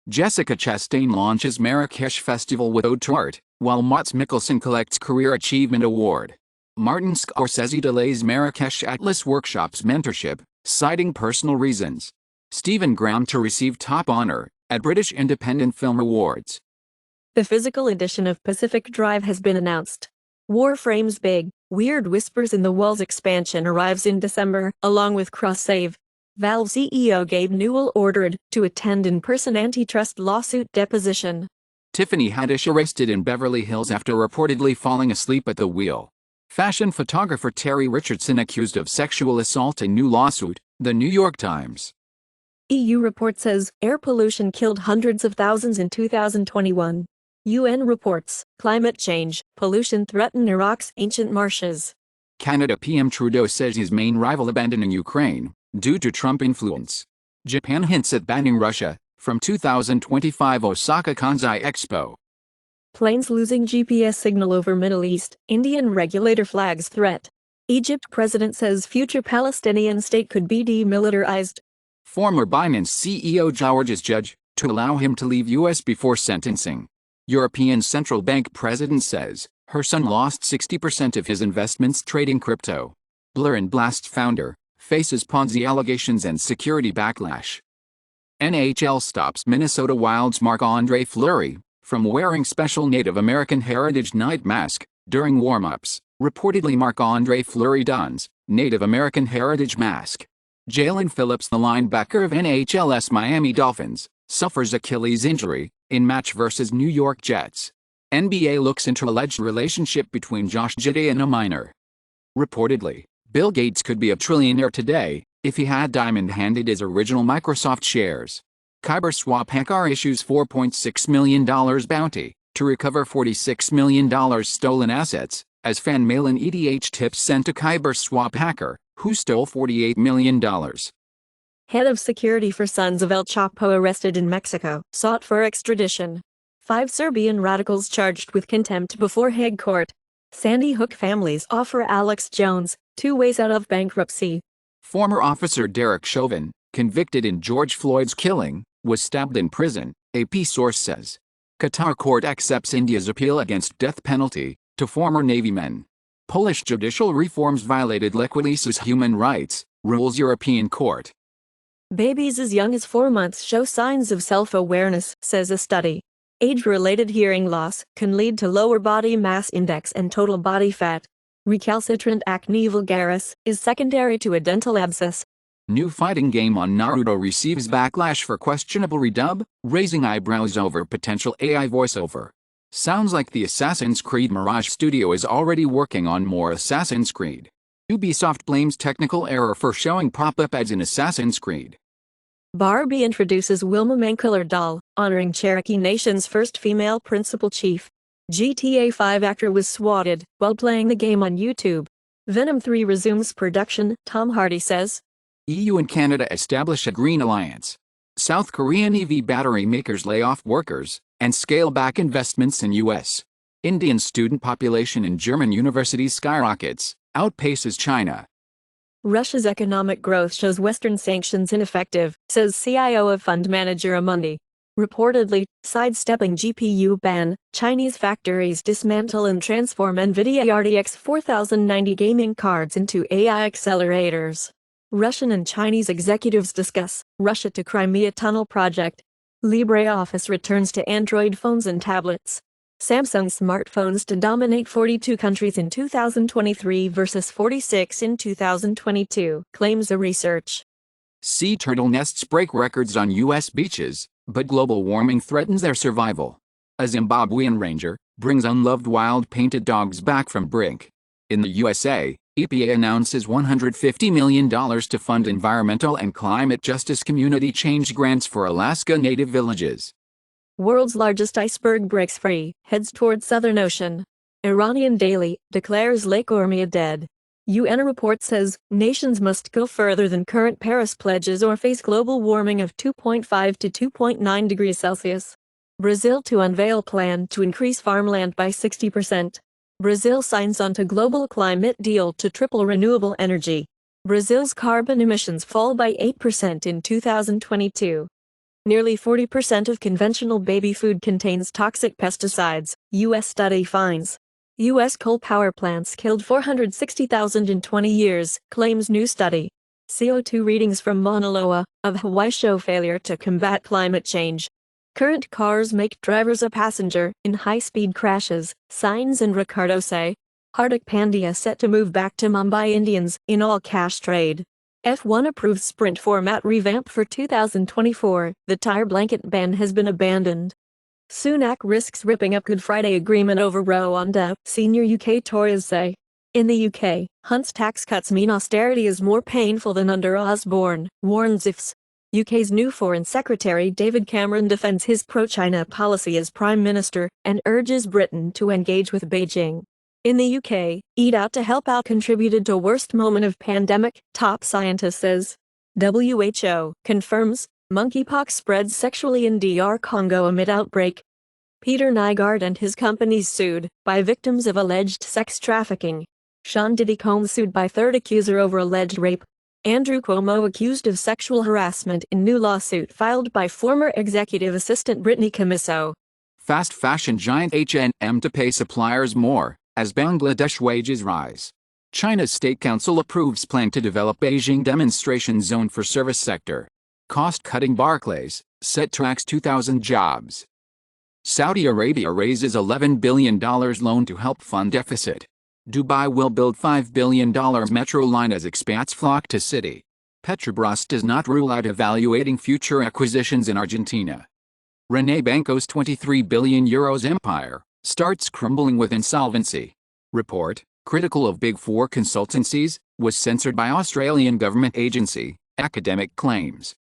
Jessica Chastain launches Marrakesh Festival with Ode to Art, while Mats Mikkelsen collects Career Achievement Award. Martin Scorsese delays Marrakesh Atlas Workshop's mentorship, citing personal reasons. Stephen Graham to receive top honor at British Independent Film Awards. The physical edition of Pacific Drive has been announced. Warframe's Big, Weird Whispers in the Walls expansion arrives in December, along with cross-save. Valve CEO Gabe Newell ordered to attend in-person antitrust lawsuit deposition. Tiffany Haddish arrested in Beverly Hills after reportedly falling asleep at the wheel. Fashion photographer Terry Richardson accused of sexual assault in new lawsuit, The New York Times. EU report says air pollution killed hundreds of thousands in 2021. UN reports climate change, pollution threaten Iraq's ancient marshes. Canada PM Trudeau says his main rival abandoning Ukraine due to Trump influence. Japan hints at banning Russia from 2025 Osaka Kansai Expo. Planes losing GPS signal over Middle East, Indian regulator flags threat. Egypt president says future Palestinian state could be demilitarized. Former Binance CEO George's judge to allow him to leave U.S. before sentencing. European Central Bank president says her son lost 60% of his investments trading crypto. Blur and Blast founder faces Ponzi allegations and security backlash. NHL stops Minnesota Wild's Marc-Andre Fleury from wearing special Native American Heritage Night mask during warm-ups. Reportedly Marc-Andre Fleury dons Native American Heritage mask. Jalen Phillips, the linebacker of NHL's Miami Dolphins, suffers Achilles injury in match versus New York Jets. NBA looks into alleged relationship between Josh Giddey and a minor. Reportedly, Bill Gates could be a trillionaire today if he had diamond-handed his original Microsoft shares. Cyberswap hacker issues $4.6 million bounty to recover $46 million stolen assets, as fan mail and EDH tips sent to Cyberswap hacker, who stole $48 million. Head of security for Sons of El Chapo arrested in Mexico, sought for extradition. 5 Serbian radicals charged with contempt before Hague Court. Sandy Hook families offer Alex Jones 2 ways out of bankruptcy. Former officer Derek Chauvin, convicted in George Floyd's killing, was stabbed in prison, AP source says. Qatar court accepts India's appeal against death penalty to former Navy men. Polish judicial reforms violated Lequilis's human rights, rules European court. Babies as young as 4 months show signs of self-awareness, says a study. Age-related hearing loss can lead to lower body mass index and total body fat. Recalcitrant acne vulgaris is secondary to a dental abscess. New fighting game on Naruto receives backlash for questionable redub, raising eyebrows over potential AI voiceover. Sounds like the Assassin's Creed Mirage studio is already working on more Assassin's Creed. Ubisoft blames technical error for showing pop-up ads in Assassin's Creed. Barbie introduces Wilma Mankiller doll, honoring Cherokee Nation's first female principal chief. GTA 5 actor was swatted while playing the game on YouTube. Venom 3 resumes production, Tom Hardy says. EU and Canada establish a green alliance. South Korean EV battery makers lay off workers and scale back investments in U.S. Indian student population in German universities skyrockets, outpaces China. Russia's economic growth shows Western sanctions ineffective, says CIO of fund manager Amundi. Reportedly, sidestepping GPU ban, Chinese factories dismantle and transform NVIDIA RTX 4090 gaming cards into AI accelerators. Russian and Chinese executives discuss Russia to Crimea tunnel project. LibreOffice returns to Android phones and tablets. Samsung smartphones to dominate 42 countries in 2023 versus 46 in 2022, claims a research. Sea turtle nests break records on U.S. beaches, but global warming threatens their survival. A Zimbabwean ranger brings unloved wild painted dogs back from brink. In the USA, EPA announces $150 million to fund environmental and climate justice community change grants for Alaska Native villages. World's largest iceberg breaks free, heads toward Southern Ocean. Iranian Daily declares Lake Ormia dead. UN report says nations must go further than current Paris pledges or face global warming of 2.5 to 2.9 degrees Celsius. Brazil to unveil plan to increase farmland by 60%. Brazil signs on to global climate deal to triple renewable energy. Brazil's carbon emissions fall by 8% in 2022. Nearly 40% of conventional baby food contains toxic pesticides, U.S. study finds. U.S. coal power plants killed 460,000 in 20 years, claims new study. CO2 readings from Mauna Loa of Hawaii show failure to combat climate change. Current cars make drivers a passenger in high-speed crashes, Signs and Ricardo say. Hardik Pandya set to move back to Mumbai Indians in all-cash trade. F1 approved sprint format revamp for 2024. The tire blanket ban has been abandoned. Sunak risks ripping up Good Friday agreement over Rwanda, senior UK Tories say. In the UK, Hunt's tax cuts mean austerity is more painful than under Osborne, warns IFS. UK's new Foreign Secretary David Cameron defends his pro-China policy as Prime Minister and urges Britain to engage with Beijing. In the UK, Eat Out to Help Out contributed to worst moment of pandemic, top scientist says. WHO confirms monkeypox spreads sexually in DR Congo amid outbreak. Peter Nygaard and his companies sued by victims of alleged sex trafficking. Sean Diddy Combs sued by third accuser over alleged rape. Andrew Cuomo accused of sexual harassment in new lawsuit filed by former executive assistant Brittany Camiso. Fast fashion giant H&M to pay suppliers more as Bangladesh wages rise. China's State Council approves plan to develop Beijing demonstration zone for service sector. Cost-cutting Barclays, set to axe 2,000 jobs. Saudi Arabia raises $11 billion loan to help fund deficit. Dubai will build $5 billion metro line as expats flock to city. Petrobras does not rule out evaluating future acquisitions in Argentina. Rene Banco's €23 billion empire starts crumbling with insolvency. Report, critical of Big Four consultancies, was censored by Australian government agency, academic claims.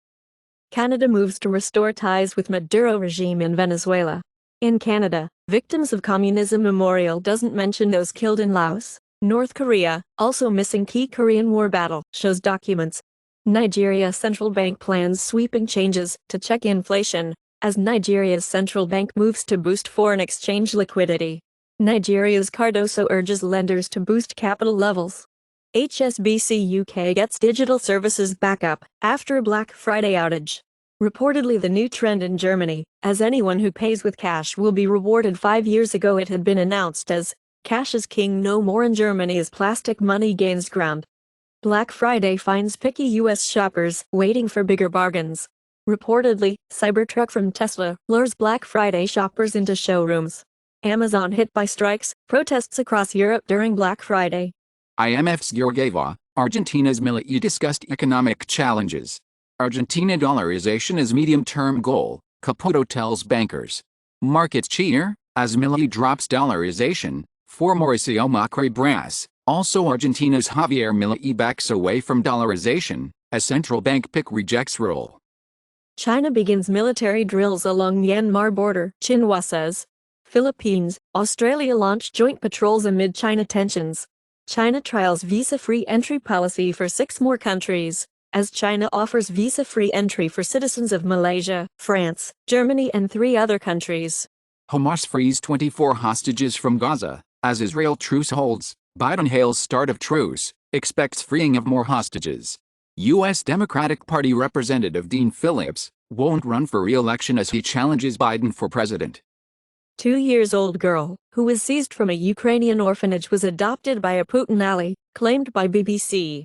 Canada moves to restore ties with Maduro regime in Venezuela. In Canada, Victims of Communism Memorial doesn't mention those killed in Laos. North Korea, also missing key Korean War battle, shows documents. Nigeria central bank plans sweeping changes to check inflation, as Nigeria's central bank moves to boost foreign exchange liquidity. Nigeria's Cardoso urges lenders to boost capital levels. HSBC UK gets digital services back up after a Black Friday outage. Reportedly the new trend in Germany, as anyone who pays with cash will be rewarded. 5 years ago it had been announced as cash is king no more in Germany as plastic money gains ground. Black Friday finds picky US shoppers waiting for bigger bargains. Reportedly, Cybertruck from Tesla lures Black Friday shoppers into showrooms. Amazon hit by strikes, protests across Europe during Black Friday. IMF's Georgieva, Argentina's Milei discussed economic challenges. Argentina dollarization is medium-term goal, Caputo tells bankers. Markets cheer, as Milei drops dollarization, for Mauricio Macri brass. Also Argentina's Javier Milei backs away from dollarization, as central bank pick rejects rule. China begins military drills along Myanmar border, Xinhua says. Philippines, Australia launch joint patrols amid China tensions. China trials visa-free entry policy for 6 more countries, as China offers visa-free entry for citizens of Malaysia, France, Germany and 3 other countries. Hamas frees 24 hostages from Gaza, as Israel truce holds. Biden hails start of truce, expects freeing of more hostages. U.S. Democratic Party Representative Dean Phillips won't run for re-election as he challenges Biden for president. 2-year-old girl, who was seized from a Ukrainian orphanage, was adopted by a Putin ally, claimed by BBC.